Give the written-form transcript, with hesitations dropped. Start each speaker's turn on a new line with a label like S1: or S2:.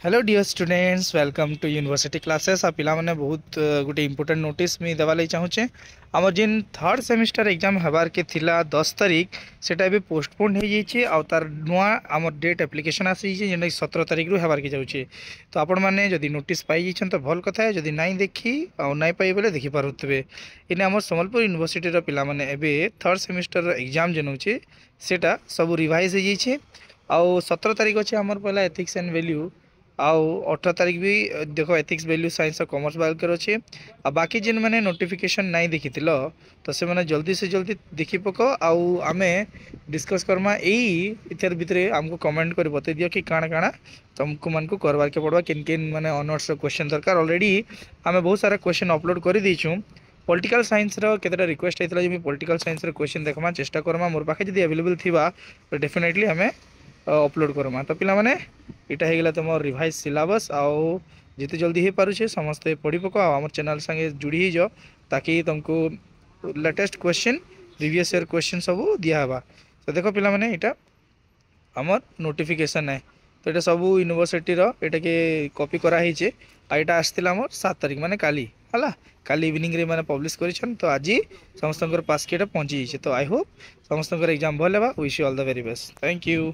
S1: Hello dear students, welcome to university classes. आ पिला माने बहुत गोटे इंपोर्टेंट नोटिस मुझे देवा लगी चाहूचे। आम जिन थर्ड सेमिस्टर एग्जाम हबार के थिला 10 तारीख सेटा भी पोस्टपोन हो जाइए और तार नुआ आम डेट एप्लिकेशन आसी जेनटा 17 तारीख रु हबार के जाऊँचे। तो आपण मैंने जदि नोटिस पाई तो भल कथा है, जदि नाई देखी आ नाई पाई बोले देखी पारुथे। इन आम सम्बलपुर यूनिवर्सिटी पिला माने एबे थर्ड सेमिस्टर एग्जाम जेन होचे सेटा सब रिवाइज हो जाइए। आउ 17 तारीख अच्छे आमर पहला एथिक्स एंड वैल्यू, आउ 18 तारीख भी देख एथिक्स वैल्यू साइंस और कॉमर्स बालकर अच्छे। आ बाकी जिन मैंने नोटिफिकेशन नहीं देखी तो से मैंने जल्दी से जल्दी देखी पक आउ आमे डिस्कस करमा यही इतर भितर आमको कमेंट कर बता दियो कि काଣା काଣା तुमको मन को करवार के पड़वा किन किन मैंने ऑनर्स क्वेश्चन दरकार। ऑलरेडी आमे बहुत सारा क्वेश्चन अपलोड कर दीचु। पॉलिटिकल साइंस केतेटा रिक्वेस्ट होता है पॉलिटिकल साइंस क्वेश्चन देखमा चेष्टा करमा मोर पाखे जब अवेलेबल थिबा तो डेफिनेटली आमे अपलोड करमा। तो पिला माने इटा हेगला तुम रिवाइज सिलेबस आउ जिते जल्दी हो पारे समस्ते पढ़ी पक आम चैनल संगे जुड़ी ही जाओ ताकि तुमको latest question previous year question सब दिहबा। तो देख पिला माने इटा आमर नोटिफिकेशन है। तो ये सब यूनिवर्सिटी एटा के कॉपी कराई आईटा आसला आम 7 तारीख माने काली है काली इवनिंग रे मैंने पब्लिश कर। तो आज समस्त पास के पहुँची जाइए। तो आई होप समस्त एग्जाम भल है। Wish you all the very best. Thank you.